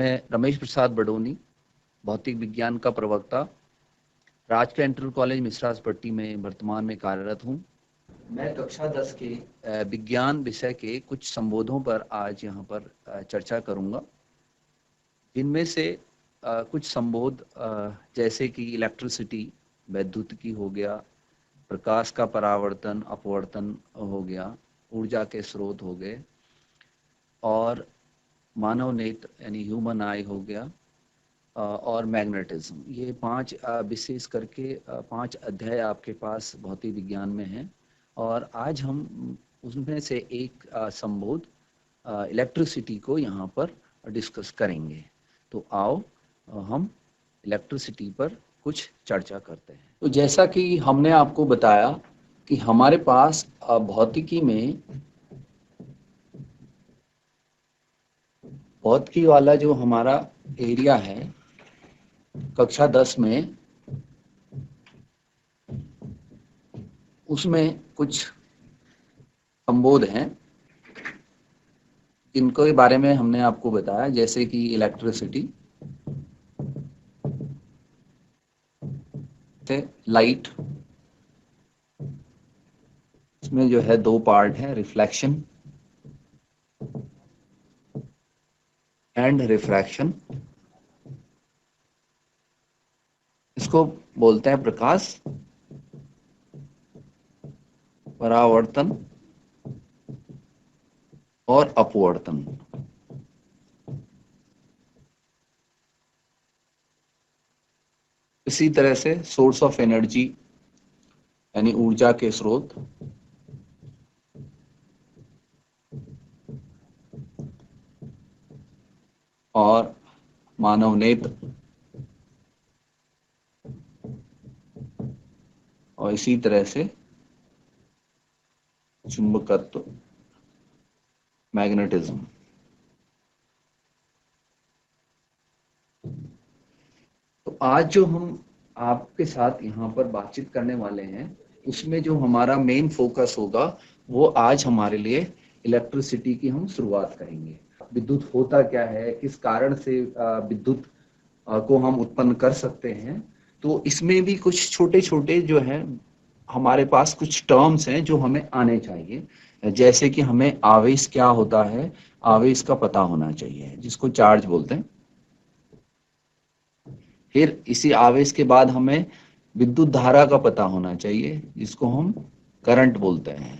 मैं रमेश प्रसाद बडोनी, भौतिक विज्ञान का प्रवक्ता, राजकीय इंटर कॉलेज मिश्रासपट्टी में वर्तमान में कार्यरत हूँ। मैं कक्षा 10 के विज्ञान विषय के कुछ संबोधों पर आज यहाँ पर चर्चा करूँगा, जिनमें से कुछ संबोध जैसे कि इलेक्ट्रिसिटी, वैद्युतिकी हो गया, प्रकाश का परावर्तन अपवर्तन हो गया, ऊर्जा के स्रोत हो गए, और मानव नेत्र यानी ह्यूमन आई हो गया, और मैग्नेटिज्म। ये 5 विशेष करके 5 अध्याय आपके पास भौतिक विज्ञान में हैं, और आज हम उसमें से एक संबोध इलेक्ट्रिसिटी को यहाँ पर डिस्कस करेंगे। तो आओ हम इलेक्ट्रिसिटी पर कुछ चर्चा करते हैं। तो जैसा कि हमने आपको बताया कि हमारे पास भौतिकी वाला जो हमारा एरिया है कक्षा 10 में, उसमें कुछ संबोध हैं जिनके बारे में हमने आपको बताया, जैसे कि इलेक्ट्रिसिटी, लाइट, इसमें जो है 2 पार्ट है, रिफ्लेक्शन एंड रिफ्रैक्शन। इसको बोलते हैं प्रकाश परावर्तन और अपवर्तन। इसी तरह से सोर्स ऑफ एनर्जी यानी ऊर्जा के स्रोत, और मानव नेत्र, और इसी तरह से चुंबकत्व, मैग्नेटिज्म। तो आज जो हम आपके साथ यहाँ पर बातचीत करने वाले हैं, उसमें जो हमारा मेन फोकस होगा वो आज हमारे लिए इलेक्ट्रिसिटी की हम शुरुआत करेंगे। विद्युत होता क्या है, किस कारण से विद्युत को हम उत्पन्न कर सकते हैं। तो इसमें भी कुछ छोटे छोटे जो है हमारे पास कुछ टर्म्स हैं जो हमें आने चाहिए, जैसे कि हमें आवेश क्या होता है, आवेश का पता होना चाहिए, जिसको चार्ज बोलते हैं। फिर इसी आवेश के बाद हमें विद्युत धारा का पता होना चाहिए, जिसको हम करंट बोलते हैं।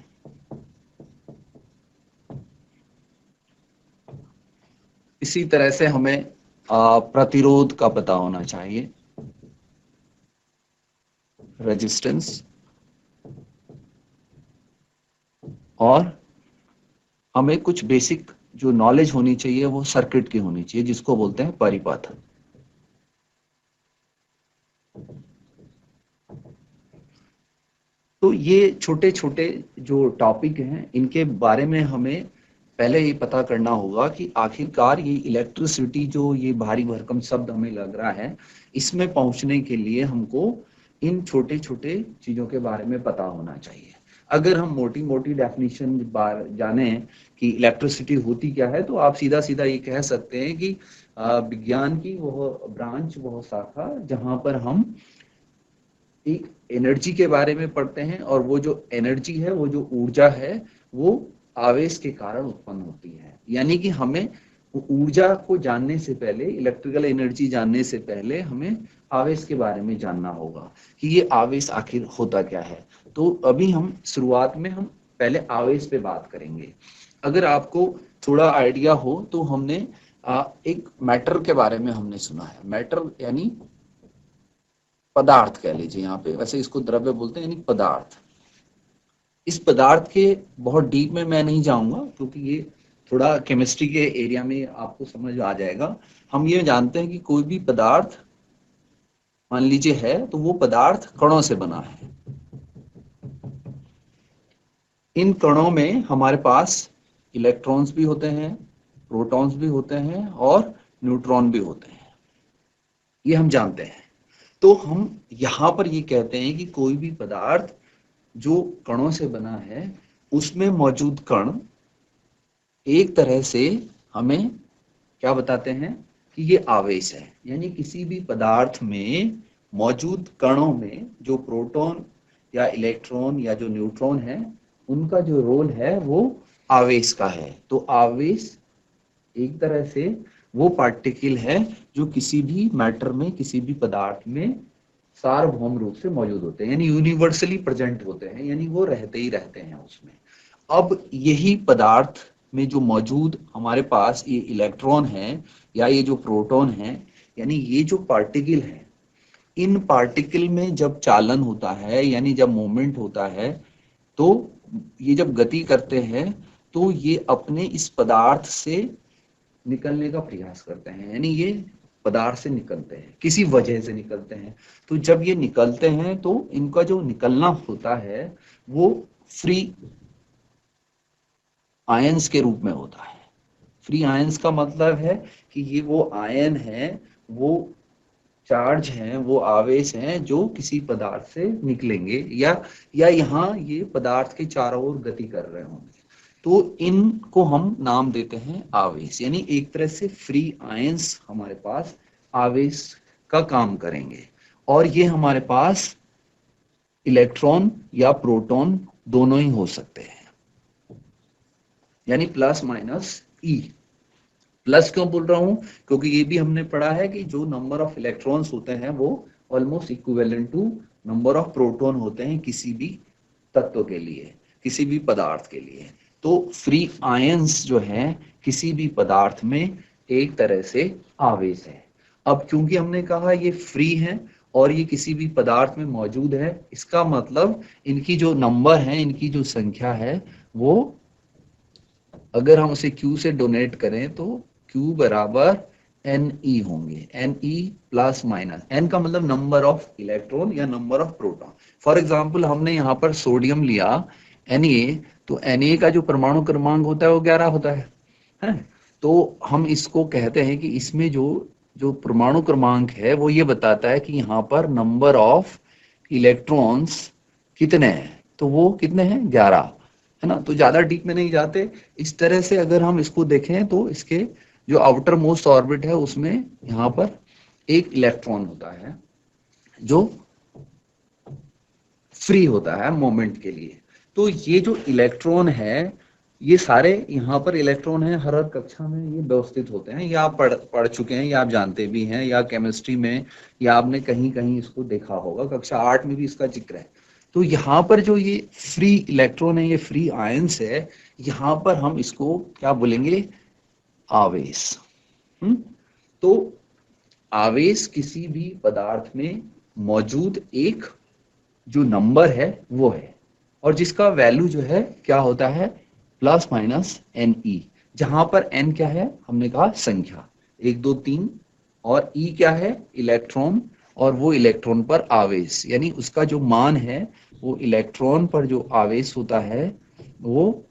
इसी तरह से हमें प्रतिरोध का पता होना चाहिए, रेजिस्टेंस, और हमें कुछ बेसिक जो नॉलेज होनी चाहिए वो सर्किट की होनी चाहिए, जिसको बोलते हैं परिपथ। तो ये छोटे छोटे जो टॉपिक हैं, इनके बारे में हमें पहले ये पता करना होगा कि आखिरकार ये इलेक्ट्रिसिटी जो ये भारी भरकम शब्द हमें लग रहा है, इसमें पहुंचने के लिए हमको इन छोटे छोटे चीजों के बारे में पता होना चाहिए। अगर हम मोटी मोटी डेफिनेशन जाने कि इलेक्ट्रिसिटी होती क्या है, तो आप सीधा सीधा ये कह सकते हैं कि विज्ञान की वह ब्रांच, वह शाखा जहां पर हम एक एनर्जी के बारे में पढ़ते हैं, और वो जो एनर्जी है, वो जो ऊर्जा है, वो आवेश के कारण उत्पन्न होती है। यानी कि हमें ऊर्जा को जानने से पहले, इलेक्ट्रिकल एनर्जी जानने से पहले हमें आवेश के बारे में जानना होगा कि ये आवेश आखिर होता क्या है। तो अभी हम शुरुआत में हम पहले आवेश पे बात करेंगे। अगर आपको थोड़ा आइडिया हो तो हमने एक मैटर के बारे में हमने सुना है। मैटर यानी पदार्थ कह लीजिए, यहाँ पे वैसे इसको द्रव्य बोलते हैं, यानी पदार्थ। इस पदार्थ के बहुत डीप में मैं नहीं जाऊंगा, क्योंकि ये थोड़ा केमिस्ट्री के एरिया में आपको समझ आ जाएगा। हम ये जानते हैं कि कोई भी पदार्थ मान लीजिए है, तो वो पदार्थ कणों से बना है। इन कणों में हमारे पास इलेक्ट्रॉन्स भी होते हैं, प्रोटॉन्स भी होते हैं, और न्यूट्रॉन भी होते हैं। ये हम जानते हैं। तो हम यहाँ पर ये कहते हैं कि कोई भी पदार्थ जो कणों से बना है, उसमें मौजूद कण एक तरह से हमें क्या बताते हैं, कि ये आवेश है, यानी किसी भी पदार्थ में मौजूद कणों में जो प्रोटॉन या इलेक्ट्रॉन या जो न्यूट्रॉन है उनका जो रोल है वो आवेश का है। तो आवेश एक तरह से वो पार्टिकल है जो किसी भी मैटर में, किसी भी पदार्थ में सार्वभौम रूप से मौजूद होते हैं, यानी यूनिवर्सली प्रेजेंट होते हैं, यानी वो रहते ही रहते हैं उसमें। अब यही पदार्थ में जो मौजूद हमारे पास ये इलेक्ट्रॉन है या ये जो प्रोटॉन है, यानी ये जो पार्टिकल है, इन पार्टिकल में जब चालन होता है यानी जब मूवमेंट होता है, तो ये जब गति करते हैं तो ये अपने इस पदार्थ से निकलने का प्रयास करते हैं, यानी ये पदार्थ से निकलते हैं, किसी वजह से निकलते हैं। तो जब ये निकलते हैं तो इनका जो निकलना होता है वो फ्री आयंस के रूप में होता है। फ्री आयंस का मतलब है कि ये वो आयन है, वो चार्ज हैं, वो आवेश हैं जो किसी पदार्थ से निकलेंगे या यहाँ ये पदार्थ के चारों ओर गति कर रहे होंगे, तो इनको हम नाम देते हैं आवेश। यानी एक तरह से फ्री आयंस हमारे पास आवेश का काम करेंगे, और ये हमारे पास इलेक्ट्रॉन या प्रोटॉन दोनों ही हो सकते हैं, यानी प्लस माइनस ई। प्लस क्यों बोल रहा हूं, क्योंकि ये भी हमने पढ़ा है कि जो नंबर ऑफ इलेक्ट्रॉन्स होते हैं वो almost equivalent to number of proton होते हैं किसी भी तत्व के लिए, किसी भी पदार्थ के लिए। तो फ्री आयंस जो है किसी भी पदार्थ में एक तरह से आवेश है। अब क्योंकि हमने कहा ये फ्री है और ये किसी भी पदार्थ में मौजूद है, इसका मतलब इनकी जो नंबर है, इनकी जो संख्या है, वो अगर हम उसे Q से डोनेट करें तो Q बराबर Ne होंगे। Ne प्लस माइनस, N का मतलब नंबर ऑफ इलेक्ट्रॉन या number of proton. For example हमने यहाँ पर सोडियम लिया Na, तो Na का जो परमाणु क्रमांक होता है वो 11 होता है? तो हम इसको कहते हैं कि इसमें जो परमाणु क्रमांक है वो ये बताता है कि यहाँ पर नंबर ऑफ इलेक्ट्रॉन्स कितने हैं, तो वो कितने हैं, 11, है ना। तो ज्यादा डीप में नहीं जाते। इस तरह से अगर हम इसको देखें तो इसके जो आउटर मोस्ट ऑर्बिट है उसमें यहाँ पर एक इलेक्ट्रॉन होता है जो फ्री होता है मोमेंट के लिए। तो ये जो इलेक्ट्रॉन है, ये सारे यहाँ पर इलेक्ट्रॉन है, हर कक्षा में ये व्यवस्थित होते हैं, या आप पढ़ चुके हैं, या आप जानते भी हैं, या केमिस्ट्री में, या आपने कहीं कहीं इसको देखा होगा, कक्षा 8 में भी इसका जिक्र है। तो यहाँ पर जो ये फ्री इलेक्ट्रॉन है, ये फ्री आयंस है, यहाँ पर हम इसको क्या बोलेंगे, आवेश। तो आवेश किसी भी पदार्थ में मौजूद एक जो नंबर है वो है, और जिसका वैल्यू जो है क्या होता है, प्लस माइनस Ne, जहां पर n क्या है, हमने कहा संख्या 1 2 3, और E क्या है, इलेक्ट्रॉन, और वो इलेक्ट्रॉन पर आवेश, यानी उसका जो मान है वो इलेक्ट्रॉन पर जो आवेश होता है वो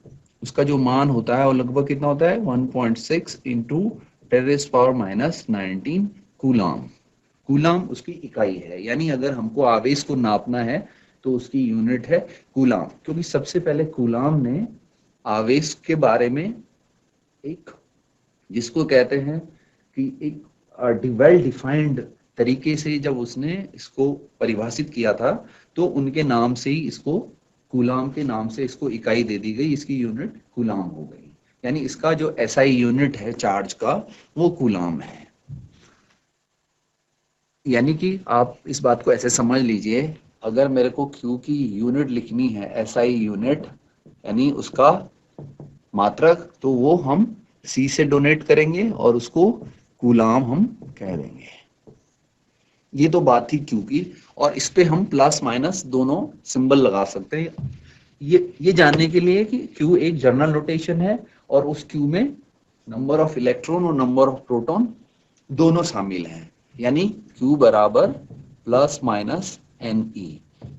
उसका जो मान होता है वो लगभग कितना होता है, 1.6 इंटू 10⁻⁻19 कूलाम। कूलाम उसकी इकाई है, यानी अगर हमको आवेश को नापना है तो उसकी यूनिट है कूलाम, क्योंकि सबसे पहले कूलाम ने आवेश के बारे में एक, जिसको कहते हैं कि एक वेल डिफाइंड तरीके से जब उसने इसको परिभाषित किया था, तो उनके नाम से ही इसको, कूलाम के नाम से इसको इकाई दे दी गई, इसकी यूनिट कूलाम हो गई। यानी इसका जो एसआई यूनिट है चार्ज का वो कूलाम है। यानी कि आप इस बात को ऐसे समझ लीजिए, अगर मेरे को Q की यूनिट लिखनी है, एसआई यूनिट, यानी उसका मात्रक, तो वो हम C से डोनेट करेंगे और उसको कूलाम हम कह देंगे। ये तो बात थी Q की, और इस पे हम प्लस माइनस दोनों सिंबल लगा सकते हैं, ये जानने के लिए कि Q एक जर्नल नोटेशन है और उस Q में नंबर ऑफ इलेक्ट्रॉन और नंबर ऑफ प्रोटॉन दोनों शामिल हैं, यानी Q बराबर प्लस माइनस Ne।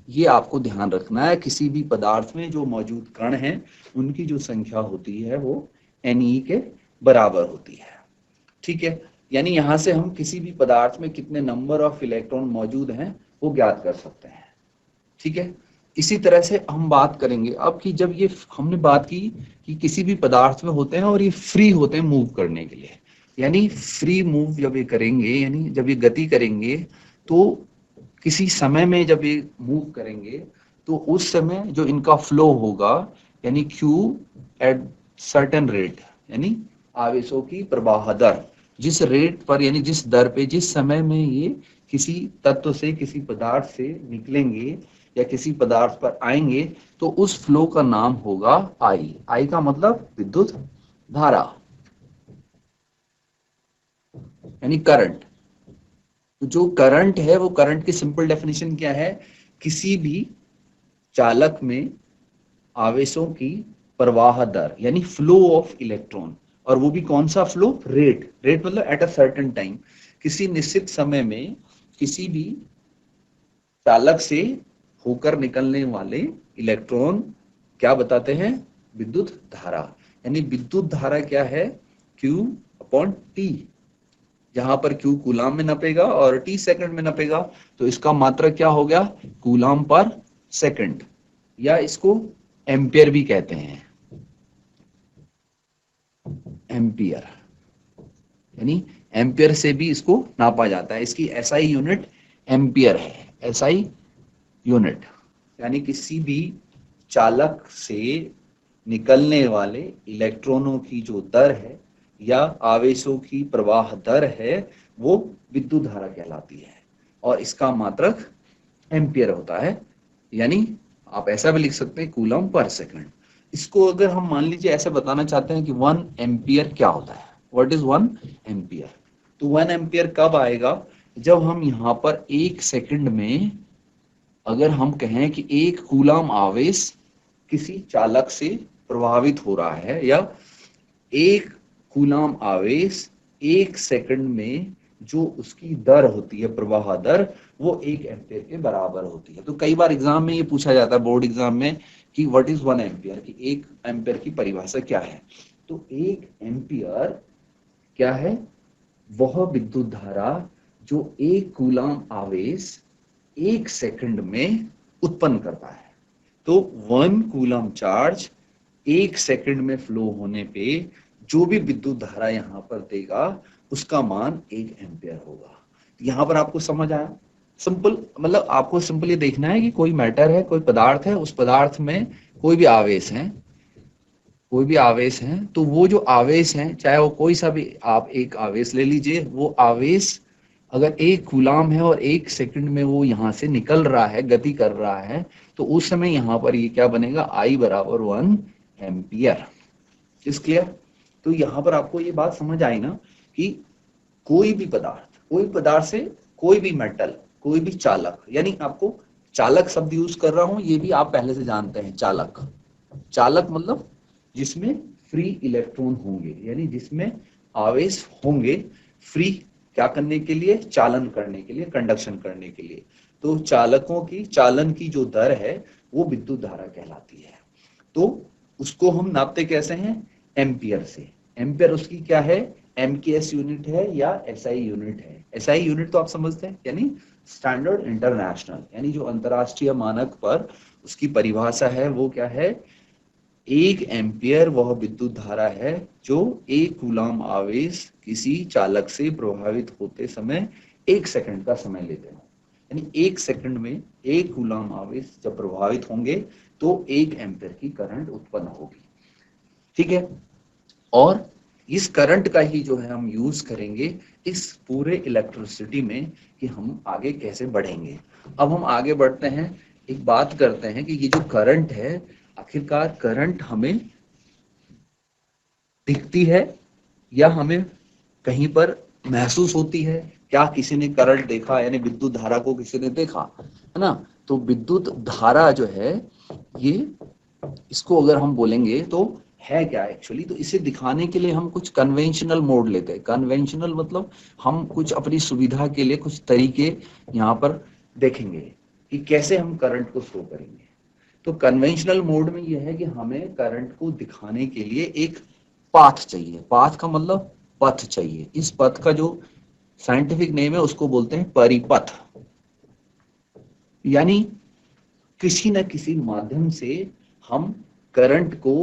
ये आपको ध्यान रखना है, किसी भी पदार्थ में जो मौजूद कण हैं उनकी जो संख्या होती है वो Ne के बराबर होती है। ठीक है, यानी यहां से हम किसी भी पदार्थ में कितने नंबर ऑफ इलेक्ट्रॉन मौजूद हैं वो ज्ञात कर सकते हैं। ठीक है, इसी तरह से हम बात करेंगे अब कि जब ये हमने बात की कि किसी भी पदार्थ में होते हैं और ये फ्री होते हैं मूव करने के लिए, यानी फ्री मूव जब ये करेंगे, यानी जब ये गति करेंगे तो किसी समय में जब ये मूव करेंगे तो उस समय जो इनका फ्लो होगा, यानी Q एट सर्टेन रेट, यानी आवेशों की प्रवाह दर, जिस रेट पर यानी जिस दर पे जिस समय में ये किसी तत्व से किसी पदार्थ से निकलेंगे या किसी पदार्थ पर आएंगे तो उस फ्लो का नाम होगा आई। आई का मतलब विद्युत धारा यानी करंट। तो जो करंट है वो करंट की सिंपल डेफिनेशन क्या है, किसी भी चालक में आवेशों की प्रवाह दर यानी फ्लो ऑफ इलेक्ट्रॉन, और वो भी कौन सा फ्लो, रेट। रेट मतलब एट अ सर्टेन टाइम, किसी निश्चित समय में किसी भी चालक से होकर निकलने वाले इलेक्ट्रॉन क्या बताते हैं, विद्युत धारा। यानी विद्युत धारा क्या है, Q अपॉन टी, जहां पर Q कूलाम में नपेगा और T सेकंड में नपेगा, तो इसका मात्रक क्या हो गया, कूलाम पर सेकंड, या इसको एम्पियर भी कहते हैं, एम्पियर। यानी एम्पियर से भी इसको नापा जाता है, इसकी एसआई यूनिट एम्पियर है, एसआई यूनिट। यानी किसी भी चालक से निकलने वाले इलेक्ट्रॉनों की जो दर है या आवेशों की प्रवाह दर है वो विद्युत धारा कहलाती है, और इसका मात्रक एम्पियर होता है। यानी आप ऐसा भी लिख सकते हैं कूलम पर सेकंड। इसको अगर हम मान लीजिए ऐसे बताना चाहते हैं कि 1 एम्पियर क्या होता है, व्हाट इज 1 एम्पियर, तो 1 एम्पियर कब आएगा, जब हम यहाँ पर 1 सेकंड में अगर हम कहें कि 1 कूलम आवेश किसी चालक से प्रभावित हो रहा है, या 1 कूलम आवेश 1 सेकंड में जो उसकी दर होती है, प्रवाह दर, वो 1 एम्पियर के बराबर होती है। तो कई बार एग्जाम में ये पूछा जाता है, बोर्ड एग्जाम में, कि व्हाट इज 1 एम्पियर, कि 1 एम्पियर की परिभाषा क्या है। तो 1 एम्पियर क्या है, वह विद्युत धारा जो 1 कूलम आवेश 1 सेकंड में उत्पन्न करता है। तो 1 कूलम चार्ज 1 सेकंड में फ्लो होने पे जो भी विद्युत धारा यहाँ पर देगा उसका मान 1 एम्पियर होगा। यहाँ पर आपको समझ आया, सिंपल, मतलब आपको सिंपल ये देखना है कि कोई मैटर है, कोई पदार्थ है, उस पदार्थ में कोई भी आवेश है, कोई भी आवेश है, तो वो जो आवेश है, चाहे वो कोई सा भी आप एक आवेश ले लीजिए, वो आवेश अगर 1 कूलम है और 1 सेकंड में वो यहाँ से निकल रहा है, गति कर रहा है, तो उस समय यहाँ पर ये क्या बनेगा, I बराबर 1 एम्पियर। Is clear. तो यहाँ पर आपको ये बात समझ आई ना कि कोई भी पदार्थ, कोई पदार्थ से कोई भी मेटल, कोई भी चालक, यानी आपको चालक शब्द यूज कर रहा हूं, ये भी आप पहले से जानते हैं, चालक। चालक मतलब जिसमें फ्री इलेक्ट्रॉन होंगे, यानी जिसमें आवेश होंगे फ्री, क्या करने के लिए, चालन करने के लिए, कंडक्शन करने के लिए। तो चालकों की चालन की जो दर है वो विद्युत धारा कहलाती है। तो उसको हम नापते कैसे हैं, एम्पियर से। एम्पियर उसकी क्या है, एमकेएस यूनिट है या एसआई यूनिट है। एसआई यूनिट तो आप समझते हैं, यानी स्टैंडर्ड इंटरनेशनल, यानी जो अंतरराष्ट्रीय मानक पर उसकी परिभाषा है वो क्या है, 1 एम्पियर वह विद्युत धारा है जो 1 कूलम आवेश किसी चालक से प्रभावित होते समय 1 सेकंड का समय लेते हो। यानी 1 सेकंड में 1 कूलम आवेश जब प्रभावित होंगे तो 1 एम्पियर की करंट उत्पन्न होगी। ठीक है, और इस करंट का ही जो है हम यूज करेंगे इस पूरे इलेक्ट्रिसिटी में कि हम आगे कैसे बढ़ेंगे। अब हम आगे बढ़ते हैं, एक बात करते हैं कि ये जो करंट है, आखिरकार करंट हमें दिखती है या हमें कहीं पर महसूस होती है। क्या किसी ने करंट देखा, यानी विद्युत धारा को किसी ने देखा, है ना। तो विद्युत धारा जो है ये, इसको अगर हम बोलेंगे तो है क्या एक्चुअली, तो इसे दिखाने के लिए हम कुछ कन्वेंशनल मोड लेते हैं। कन्वेंशनल मतलब हम कुछ अपनी सुविधा के लिए कुछ तरीके यहाँ पर देखेंगे कि कैसे हम करंट को शो करेंगे। तो कन्वेंशनल मोड में यह है कि हमें करंट को दिखाने के लिए एक पाथ चाहिए। पाथ का मतलब पथ चाहिए। इस पथ का जो साइंटिफिक नेम है उसको बोलते हैं परिपथ। यानी किसी न किसी माध्यम से हम करंट को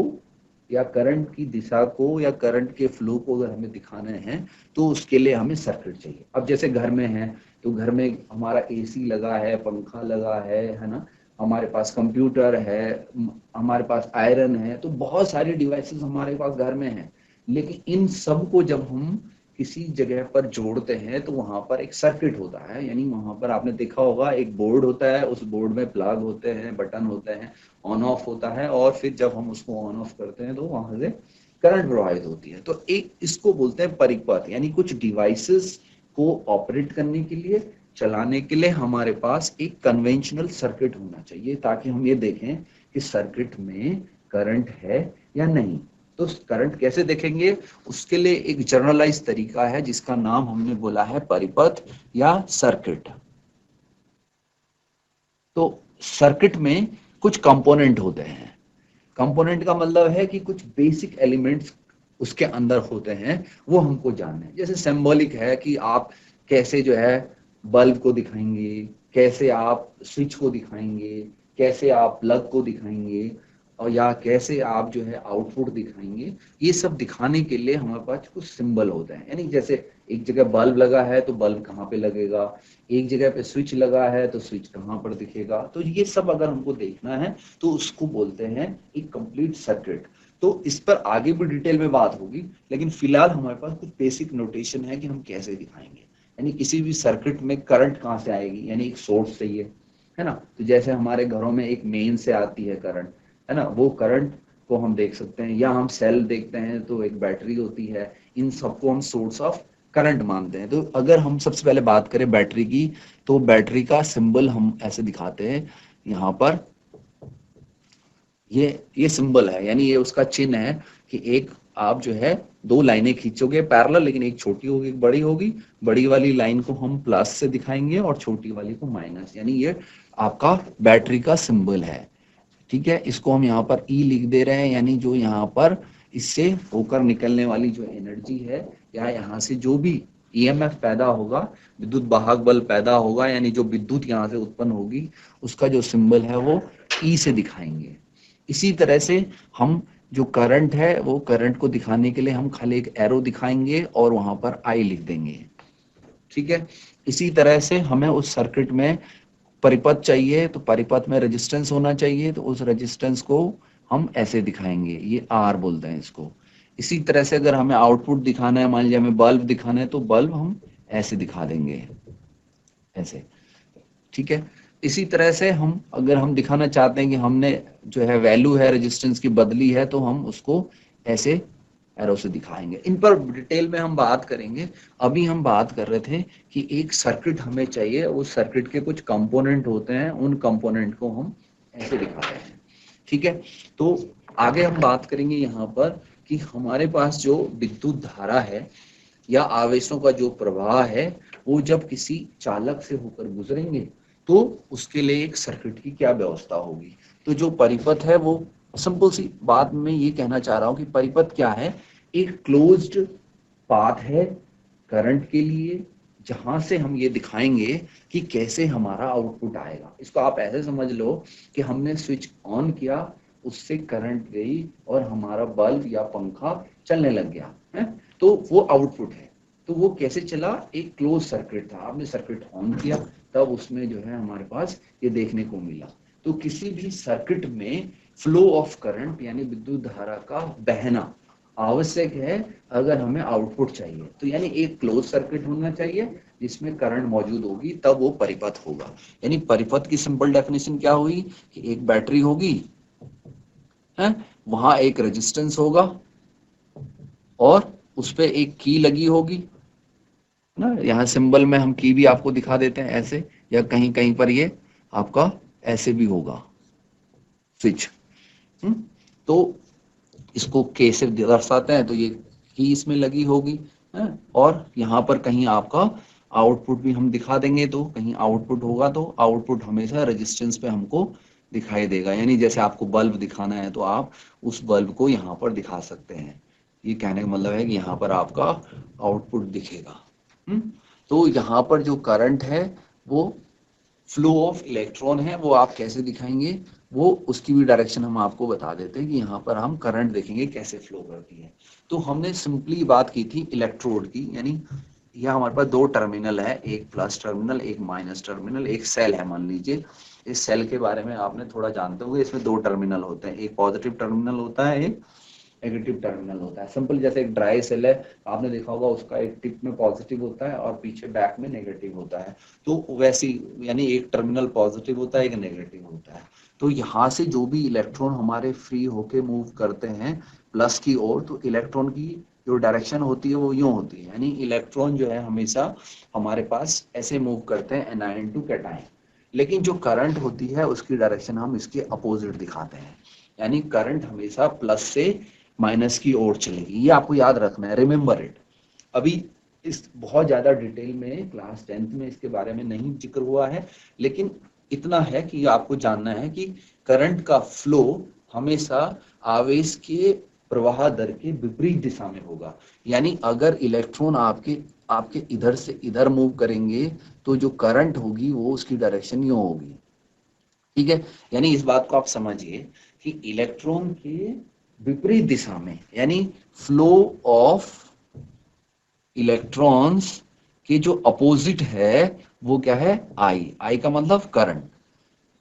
या करंट की दिशा को या करंट के फ्लो को अगर हमें दिखाना है तो उसके लिए हमें सर्किट चाहिए। अब जैसे घर में है तो घर में हमारा एसी लगा है, पंखा लगा है ना, हमारे पास कंप्यूटर है, हमारे पास आयरन है, तो बहुत सारी डिवाइसेस हमारे पास घर में हैं। लेकिन इन सब को जब हम किसी जगह पर जोड़ते हैं तो वहां पर एक सर्किट होता है, यानी वहां पर आपने देखा होगा एक बोर्ड होता है, उस बोर्ड में प्लग होते हैं, बटन होते हैं, ऑन ऑफ होता है, और फिर जब हम उसको ऑन ऑफ करते हैं तो वहां से करंट प्रवाहित होती है। तो एक इसको बोलते हैं परिपथ, यानी कुछ डिवाइसेस को ऑपरेट करने के लिए, चलाने के लिए हमारे पास एक कन्वेंशनल सर्किट होना चाहिए, ताकि हम ये देखें कि सर्किट में करंट है या नहीं। तो करंट कैसे देखेंगे, उसके लिए एक जनरलाइज तरीका है जिसका नाम हमने बोला है परिपथ या सर्किट। तो सर्किट में कुछ कंपोनेंट होते हैं। कंपोनेंट का मतलब है कि कुछ बेसिक एलिमेंट्स उसके अंदर होते हैं, वो हमको जानना है। जैसे सिंबॉलिक है कि आप कैसे जो है बल्ब को दिखाएंगे, कैसे आप स्विच को दिखाएंगे, कैसे आप प्लग को दिखाएंगे, और या कैसे आप जो है आउटपुट दिखाएंगे। ये सब दिखाने के लिए हमारे पास कुछ सिंबल होते हैं। यानी जैसे एक जगह बल्ब लगा है तो बल्ब कहाँ पे लगेगा, एक जगह पे स्विच लगा है तो स्विच कहाँ पर दिखेगा। तो ये सब अगर हमको देखना है तो उसको बोलते हैं एक कंप्लीट सर्किट। तो इस पर आगे भी डिटेल में बात होगी, लेकिन फिलहाल हमारे पास कुछ बेसिक नोटेशन है कि हम कैसे दिखाएंगे। यानी किसी भी सर्किट में करंट कहाँ से आएगी, यानी एक सोर्स चाहिए, है ना। तो जैसे हमारे घरों में एक मेन से आती है करंट, है ना, वो करंट को हम देख सकते हैं, या हम सेल देखते हैं तो एक बैटरी होती है। इन सबको हम सोर्स ऑफ करंट मानते हैं। तो अगर हम सबसे पहले बात करें बैटरी की, तो बैटरी का सिंबल हम ऐसे दिखाते हैं यहाँ पर, ये सिंबल है, यानी ये उसका चिन्ह है कि एक आप जो है दो लाइनें खींचोगे पैरेलल, लेकिन एक छोटी होगी एक बड़ी होगी। बड़ी वाली लाइन को हम प्लस से दिखाएंगे और छोटी वाली को माइनस, यानी ये आपका बैटरी का सिंबल है। ठीक है, इसको हम यहाँ पर ई लिख दे रहे हैं, यानी जो यहाँ पर इससे होकर निकलने वाली जो एनर्जी है, या यहाँ से जो भी ईएमएफ पैदा होगा, विद्युत वाहक बल पैदा होगा, यानी जो विद्युत यहाँ से उत्पन्न होगी, उसका जो सिंबल है वो ई से दिखाएंगे। इसी तरह से हम जो करंट है, वो करंट को दिखाने के लिए हम खाली एक एरो दिखाएंगे और वहां पर आई लिख देंगे। ठीक है, इसी तरह से हमें उस सर्किट में परिपथ चाहिए, तो परिपथ में रेजिस्टेंस होना चाहिए, तो उस रेजिस्टेंस को हम ऐसे दिखाएंगे, ये आर बोलते हैं इसको। इसी तरह से अगर हमें आउटपुट दिखाना है, मान लीजिए हमें बल्ब दिखाना है, तो बल्ब हम ऐसे दिखा देंगे, ऐसे। ठीक है, इसी तरह से हम अगर हम दिखाना चाहते हैं कि हमने जो है वैल्यू है रेजिस्टेंस की बदली है, तो हम उसको ऐसे एरो से दिखाएंगे। इन पर डिटेल में हम बात करेंगे। अभी हम बात कर रहे थे कि एक सर्किट हमें चाहिए, उस सर्किट के कुछ कंपोनेंट होते हैं, उन कंपोनेंट को हम ऐसे दिखा रहे हैं। ठीक है, तो आगे हम बात करेंगे यहाँ पर कि हमारे पास जो विद्युत धारा है या आवेशों का जो प्रवाह है, वो जब किसी चालक से होकर गुजरेंगे तो उसके लिए एक सर्किट की क्या व्यवस्था होगी। तो जो परिपथ है वो सिंपल सी बात में ये कहना चाह रहा हूं कि परिपथ क्या है, एक क्लोज्ड पाथ है करंट के लिए, जहां से हम ये दिखाएंगे कि कैसे हमारा आउटपुट आएगा। इसको आप ऐसे समझ लो कि हमने स्विच ऑन किया, उससे करंट गई और हमारा बल्ब या पंखा चलने लग गया है, तो वो आउटपुट है। तो वो कैसे चला, एक क्लोज सर्किट था, आपने सर्किट ऑन किया तब उसमें जो है हमारे पास ये देखने को मिला। तो किसी भी सर्किट में फ्लो ऑफ करंट यानी विद्युत धारा का बहना आवश्यक है अगर हमें आउटपुट चाहिए। तो यानी एक क्लोज सर्किट होना चाहिए जिसमें करंट मौजूद होगी, तब वो परिपथ होगा। यानी परिपथ की सिंपल डेफिनेशन क्या हुई कि एक बैटरी होगी है, वहां एक रेजिस्टेंस होगा और उस पर एक की लगी होगी ना। यहाँ सिंबल में हम की भी आपको दिखा देते हैं ऐसे, या कहीं कहीं पर ये आपका ऐसे भी होगा स्विच। तो इसको के से दर्शाते हैं, तो ये की इसमें लगी होगी है? और यहाँ पर कहीं आपका आउटपुट भी हम दिखा देंगे, तो कहीं आउटपुट होगा तो आउटपुट हमेशा रेजिस्टेंस पे हमको दिखाई देगा। यानी जैसे आपको बल्ब दिखाना है तो आप उस बल्ब को यहाँ पर दिखा सकते हैं। ये कहने का मतलब है कि यहाँ पर आपका आउटपुट दिखेगा। तो यहाँ पर जो करंट है वो फ्लो ऑफ इलेक्ट्रॉन है वो आप कैसे दिखाएंगे, वो उसकी भी डायरेक्शन हम आपको बता देते हैं कि यहाँ पर हम करंट देखेंगे कैसे फ्लो करती है। तो हमने सिंपली बात की थी इलेक्ट्रोड की, यानी यह हमारे पास दो टर्मिनल है, एक प्लस टर्मिनल एक माइनस टर्मिनल, एक सेल है मान लीजिए। इस सेल के बारे में आपने थोड़ा जानते होंगे, इसमें दो टर्मिनल होते हैं, एक पॉजिटिव टर्मिनल होता है, एक नेगेटिव टर्मिनल होता है। सिंपल जैसे एक ड्राई सेल है, आपने देखा होगा उसका एक टिप में पॉजिटिव होता है और पीछे बैक में नेगेटिव होता है। तो वैसी यानी एक टर्मिनल पॉजिटिव होता है एक नेगेटिव होता है। तो यहाँ से जो भी इलेक्ट्रॉन हमारे फ्री होके मूव करते हैं प्लस की ओर, तो इलेक्ट्रॉन की जो डायरेक्शन होती है वो यूं होती है, यानी इलेक्ट्रॉन जो है हमेशा हमारे पास ऐसे मूव करते हैं एनायन टू कैटायन। लेकिन जो करंट होती है उसकी डायरेक्शन हम इसके अपोजिट दिखाते हैं, यानी करंट हमेशा प्लस से माइनस की ओर चलेगी। ये आपको याद रखना है, रिमेंबर इट। अभी इस बहुत ज्यादा डिटेल में क्लास 10th में इसके बारे में नहीं जिक्र हुआ है, लेकिन इतना है कि आपको जानना है कि करंट का फ्लो हमेशा आवेश के प्रवाह दर के विपरीत दिशा में होगा। यानी अगर इलेक्ट्रॉन आपके आपके इधर से इधर मूव करेंगे तो जो करंट होगी वो उसकी डायरेक्शन यूं होगी, ठीक है। यानी इस बात को आप समझिए कि इलेक्ट्रॉन के विपरीत दिशा में, यानी फ्लो ऑफ इलेक्ट्रॉन्स के जो अपोजिट है वो क्या है, आई का मतलब करंट।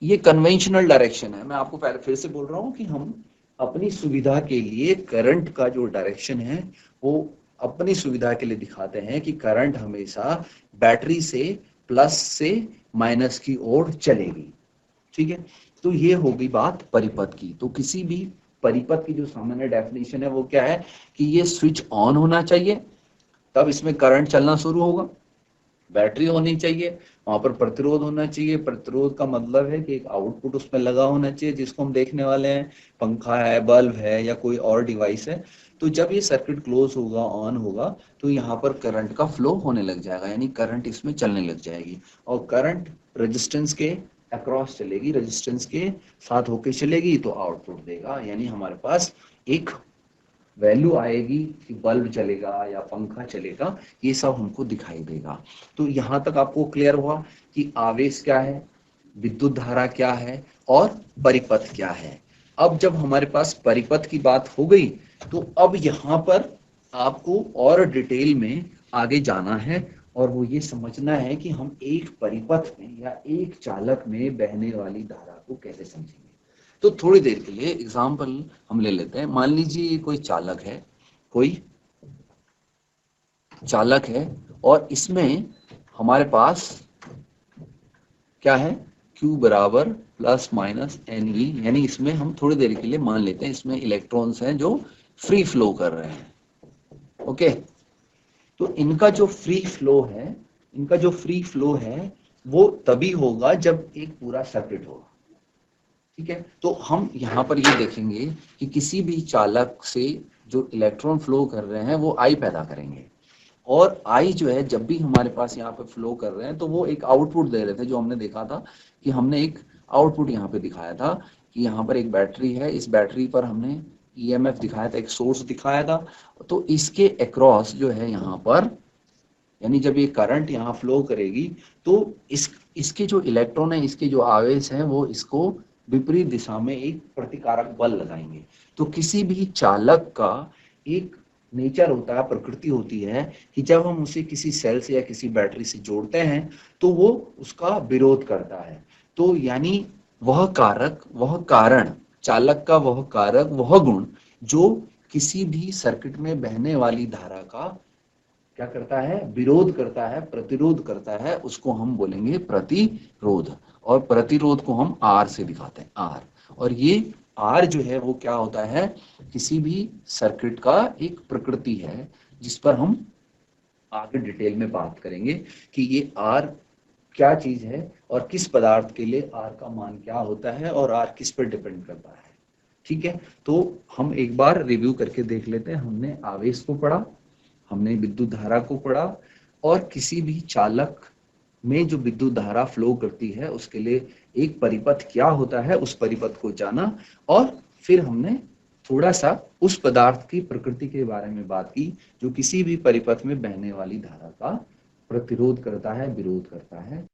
ये कन्वेंशनल डायरेक्शन है। मैं आपको पहले फिर से बोल रहा हूं कि हम अपनी सुविधा के लिए करंट का जो डायरेक्शन है वो अपनी सुविधा के लिए दिखाते हैं कि करंट हमेशा बैटरी से प्लस से माइनस की ओर चलेगी, ठीक है। तो ये होगी बात परिपथ की। तो किसी भी परिपथ की जो सामान्य डेफिनेशन है वो क्या है कि ये स्विच ऑन होना चाहिए, तब इसमें करंट चलना शुरू होगा। बैटरी होनी चाहिए, वहां पर प्रतिरोध होना चाहिए। प्रतिरोध का मतलब है कि एक आउटपुट उसमें लगा होना चाहिए जिसको हम देखने वाले हैं, पंखा है, बल्ब है या कोई और डिवाइस है। तो जब ये सर्किट क्लोज होगा, ऑन होगा, तो यहाँ पर करंट का फ्लो होने लग जाएगा, यानी करंट इसमें चलने लग जाएगी। और करंट रेजिस्टेंस के अक्रॉस चलेगी, रेजिस्टेंस के साथ होके चलेगी तो आउटपुट देगा, यानी हमारे पास एक वैल्यू आएगी कि बल्ब चलेगा या पंखा चलेगा, ये सब हमको दिखाई देगा। तो यहां तक आपको क्लियर हुआ कि आवेश क्या है, विद्युत धारा क्या है और परिपथ क्या है। अब जब हमारे पास परिपथ की बात हो गई तो अब यहाँ पर आपको और डिटेल में आगे जाना है और वो ये समझना है कि हम एक परिपथ में या एक चालक में बहने वाली धारा को कैसे समझेंगे। तो थोड़ी देर के लिए एग्जाम्पल हम ले लेते हैं। मान लीजिए कोई चालक है, कोई चालक है और इसमें हमारे पास क्या है, Q बराबर प्लस माइनस एन ई, यानी इसमें हम थोड़ी देर के लिए मान लेते हैं इसमें इलेक्ट्रॉन्स हैं जो फ्री फ्लो कर रहे हैं, ओके। तो इनका जो फ्री फ्लो है, इनका जो फ्री फ्लो है वो तभी होगा जब एक पूरा सर्किट होगा, ठीक है। तो हम यहाँ पर ये देखेंगे कि किसी भी चालक से जो इलेक्ट्रॉन फ्लो कर रहे हैं वो आई पैदा करेंगे, और आई जो है जब भी हमारे पास यहाँ पे फ्लो कर रहे हैं तो वो एक आउटपुट दे रहे थे। जो हमने देखा था कि हमने एक आउटपुट यहाँ पे दिखाया था कि यहाँ पर एक बैटरी है, इस बैटरी पर हमने ईएमएफ दिखाया था, एक सोर्स दिखाया था। तो इसके अक्रॉस जो है यहाँ पर, यानी जब ये करंट यहाँ फ्लो करेगी तो इसके जो इलेक्ट्रॉन है, इसके जो आवेश है वो इसको विपरीत दिशा में एक प्रतिकारक बल लगाएंगे। तो किसी भी चालक का एक नेचर होता है, प्रकृति होती है कि जब हम उसे किसी सेल से या किसी बैटरी से जोड़ते हैं तो वो उसका विरोध करता है। तो यानी वह कारक, वह कारण, चालक का वह कारक, वह गुण जो किसी भी सर्किट में बहने वाली धारा का क्या करता है, विरोध करता है, प्रतिरोध करता है, उसको हम बोलेंगे प्रतिरोध। और प्रतिरोध को हम आर से दिखाते हैं, आर। और ये आर जो है वो क्या होता है, किसी भी सर्किट का एक प्रकृति है जिस पर हम आगे डिटेल में बात करेंगे कि ये आर क्या चीज है और किस पदार्थ के लिए आर का मान क्या होता है और आर किस पर डिपेंड करता है, ठीक है। तो हम एक बार रिव्यू करके देख लेते हैं। हमने आवेश को पढ़ा, हमने विद्युत धारा को पढ़ा, और किसी भी चालक में जो विद्युत धारा फ्लो करती है उसके लिए एक परिपथ क्या होता है, उस परिपथ को जाना। और फिर हमने थोड़ा सा उस पदार्थ की प्रकृति के बारे में बात की जो किसी भी परिपथ में बहने वाली धारा का प्रतिरोध करता है, विरोध करता है।